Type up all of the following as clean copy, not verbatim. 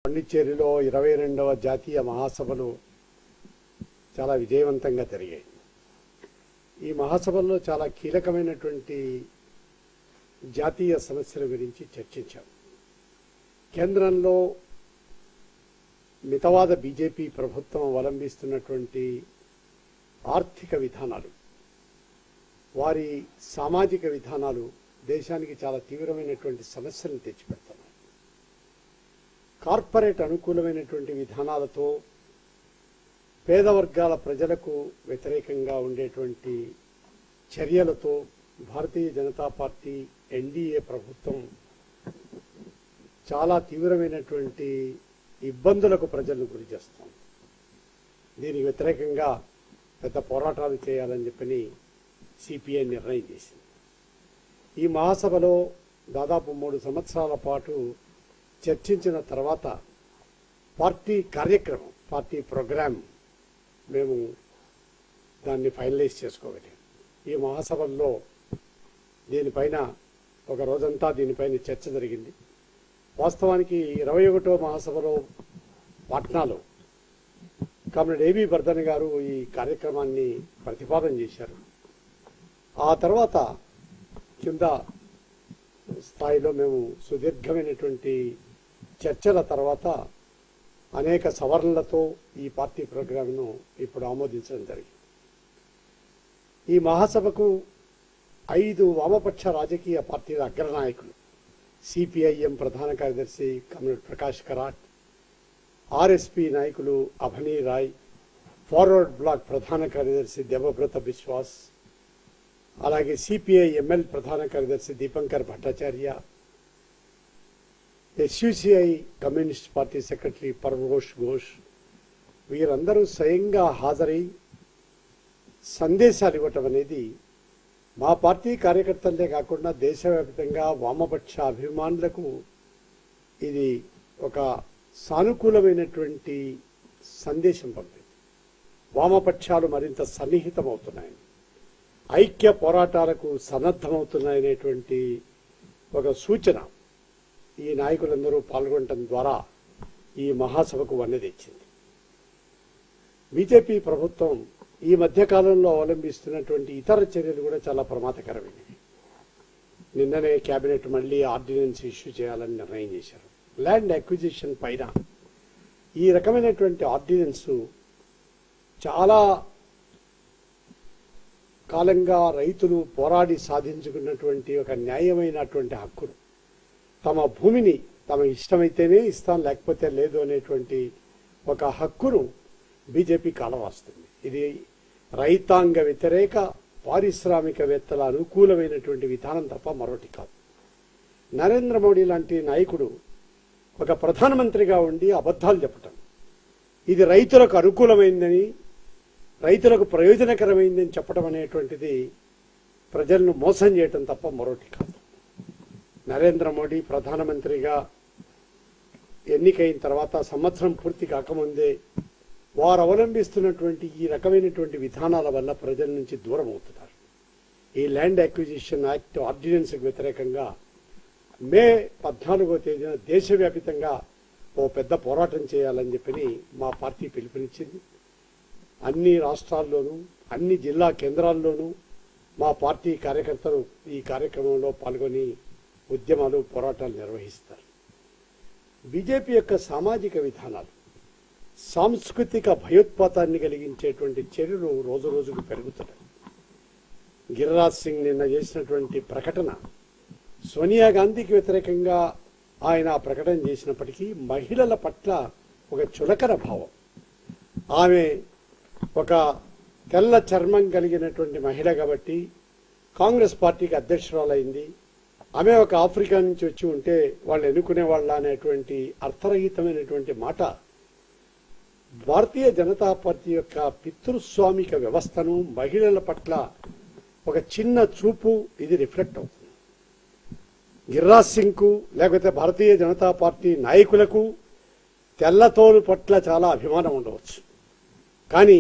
పాండిచ్చేరిలో 22వ జాతీయ మహాసభలు చాలా విజయవంతంగా జరిగాయి. ఈ మహాసభల్లో చాలా కీలకమైనటువంటి జాతీయ సమస్యల గురించి చర్చించాం. కేంద్రంలో మితవాద బీజేపీ ప్రభుత్వం అవలంబిస్తున్నటువంటి ఆర్థిక విధానాలు, వారి సామాజిక విధానాలు దేశానికి చాలా తీవ్రమైనటువంటి సమస్యలను తెచ్చిపెడుతున్నాయి. కార్పొరేట్ అనుకూలమైనటువంటి విధానాలతో పేద వర్గాల ప్రజలకు వ్యతిరేకంగా ఉండేటువంటి చర్యలతో భారతీయ జనతా పార్టీ ఎన్డీఏ ప్రభుత్వం చాలా తీవ్రమైనటువంటి ఇబ్బందులకు ప్రజలను గురి చేస్తుంది. దీనికి వ్యతిరేకంగా పెద్ద పోరాటాలు చేయాలని చెప్పని సిపిఐ నిర్ణయం చేసింది. ఈ మహాసభలో దాదాపు 3 సంవత్సరాల పాటు చర్చించిన తర్వాత పార్టీ కార్యక్రమం, పార్టీ ప్రోగ్రాం మేము దాన్ని ఫైనలైజ్ చేసుకోగలిగాం. ఈ మహాసభల్లో దీనిపైన ఒక రోజంతా దీనిపైన చర్చ జరిగింది. వాస్తవానికి 21వ మహాసభలో పాట్నాలో కామ్రేడ్ ఏబీ బర్ధన్ గారు ఈ కార్యక్రమాన్ని ప్రతిపాదన చేశారు. ఆ తర్వాత కింద స్థాయిలో మేము సుదీర్ఘమైనటువంటి చర్చల తర్వాత అనేక సవరణలతో ఈ పార్టీ ప్రోగ్రాంను ఇప్పుడు ఆమోదించడం జరిగింది. ఈ మహాసభకు 5 వామపక్ష రాజకీయ పార్టీల అగ్రనాయకులు, సిపిఐఎం ప్రధాన కార్యదర్శి కమ్రేడ్ ప్రకాష్ కరాట్, ఆర్ఎస్పీ నాయకులు అభనీ రాయ్, ఫార్వర్డ్ బ్లాక్ ప్రధాన కార్యదర్శి దేవవ్రత బిశ్వాస్, అలాగే సిపిఐ ఎంఎల్ ప్రధాన కార్యదర్శి Dipankar Bhattacharya, SUCI Communist Party secretary Parvosh Ghosh, వీరందరూ స్వయంగా హాజరై సందేశాలు ఇవ్వటం అనేది మా పార్టీ కార్యకర్తలే కాకుండా దేశవ్యాప్తంగా వామపక్ష అభిమానులకు ఇది ఒక సానుకూలమైనటువంటి సందేశం పంపింది. వామపక్షాలు మరింత సన్నిహితమవుతున్నాయని, ఐక్య పోరాటాలకు సన్నద్ధమవుతున్నాయనేటువంటి ఒక సూచన ఈ నాయకులందరూ పాల్గొనడం ద్వారా ఈ మహాసభకు వన్నె తెచ్చింది. బీజేపీ ప్రభుత్వం ఈ మధ్యకాలంలో అవలంబిస్తున్నటువంటి ఇతర చర్యలు కూడా చాలా ప్రమాదకరమైనవి. నిన్ననే కేబినెట్ మళ్లీ ఆర్డినెన్స్ ఇష్యూ చేయాలని నిర్ణయం చేశారు. ల్యాండ్ అక్విజిషన్ పైన ఈ రకమైనటువంటి ఆర్డినెన్స్ చాలా కాలంగా రైతులు పోరాడి సాధించుకున్నటువంటి ఒక న్యాయమైనటువంటి హక్కును, తమ భూమిని తమ ఇష్టమైతేనే ఇస్తాం లేకపోతే లేదు అనేటువంటి ఒక హక్కును బీజేపీ కాలరాస్తుంది. ఇది రైతాంగ వ్యతిరేక పారిశ్రామికవేత్తల అనుకూలమైనటువంటి విధానం తప్ప మరొకటి కాదు. నరేంద్ర మోడీ లాంటి నాయకుడు ఒక ప్రధానమంత్రిగా ఉండి అబద్ధాలు చెప్పటం, ఇది రైతులకు అనుకూలమైందని, రైతులకు ప్రయోజనకరమైందని చెప్పడం అనేటువంటిది ప్రజలను మోసం చేయటం తప్ప మరొకటి కాదు. నరేంద్ర మోడీ ప్రధానమంత్రిగా ఎన్నికైన తర్వాత సంవత్సరం పూర్తి కాకముందే వారు అవలంబిస్తున్నటువంటి ఈ రకమైనటువంటి విధానాల వల్ల ప్రజల నుంచి దూరం అవుతున్నారు. ఈ ల్యాండ్ అక్విజిషన్ యాక్ట్ ఆర్డినెన్స్కి వ్యతిరేకంగా మే 14వ తేదీన దేశవ్యాప్తంగా ఓ పెద్ద పోరాటం చేయాలని చెప్పని మా పార్టీ పిలుపునిచ్చింది. అన్ని రాష్ట్రాల్లోనూ అన్ని జిల్లా కేంద్రాల్లోనూ మా పార్టీ కార్యకర్తలు ఈ కార్యక్రమంలో పాల్గొని ఉద్యమాలు పోరాటాలు నిర్వహిస్తారు. బీజేపీ యొక్క సామాజిక విధానాలు సాంస్కృతిక భయోత్పాతాన్ని కలిగించేటువంటి చర్యలు రోజు రోజుకు పెరుగుతున్నాయి. గిరిరాజ్ సింగ్ నిన్న చేసినటువంటి ప్రకటన, సోనియా గాంధీకి వ్యతిరేకంగా ఆయన ఆ ప్రకటన చేసినప్పటికీ మహిళల పట్ల ఒక చులకన భావం. ఆమె ఒక తెల్ల చర్మం కలిగినటువంటి మహిళ కాబట్టి కాంగ్రెస్ పార్టీకి అధ్యక్షురాలైంది. ఆమె ఒక ఆఫ్రికా నుంచి వచ్చి ఉంటే వాళ్ళు ఎన్నుకునే వాళ్ళ అనేటువంటి అర్థరహితమైనటువంటి మాట భారతీయ జనతా పార్టీ యొక్క పితృస్వామిక వ్యవస్థను, మహిళల పట్ల ఒక చిన్న చూపు ఇది రిఫ్లెక్ట్ అవుతుంది. గిరిరాజ్ సింగ్కు లేకపోతే భారతీయ జనతా పార్టీ నాయకులకు తెల్లతోలు పట్ల చాలా అభిమానం ఉండవచ్చు, కానీ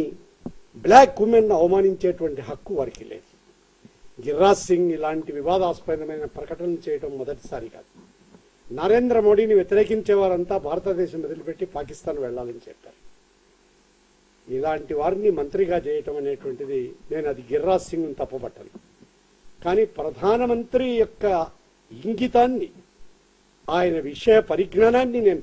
బ్లాక్ ఉమెన్ అవమానించేటువంటి హక్కు వారికి లేదు. గిరిరాజ్ సింగ్ ఇలాంటి వివాదాస్పదమైన ప్రకటనలు చేయడం మొదటిసారి కాదు. నరేంద్ర మోడీని వ్యతిరేకించే వారంతా భారతదేశం వదిలిపెట్టి పాకిస్తాన్ వెళ్ళాలని చెప్పారు. ఇలాంటి వారిని మంత్రిగా చేయటం అనేటువంటిది, నేను అది గిర్రాజ్ సింగ్ తప్పబట్టను. కానీ ప్రధానమంత్రి యొక్క ఇంగితాన్ని, ఆయన విషయ పరిజ్ఞానాన్ని నేను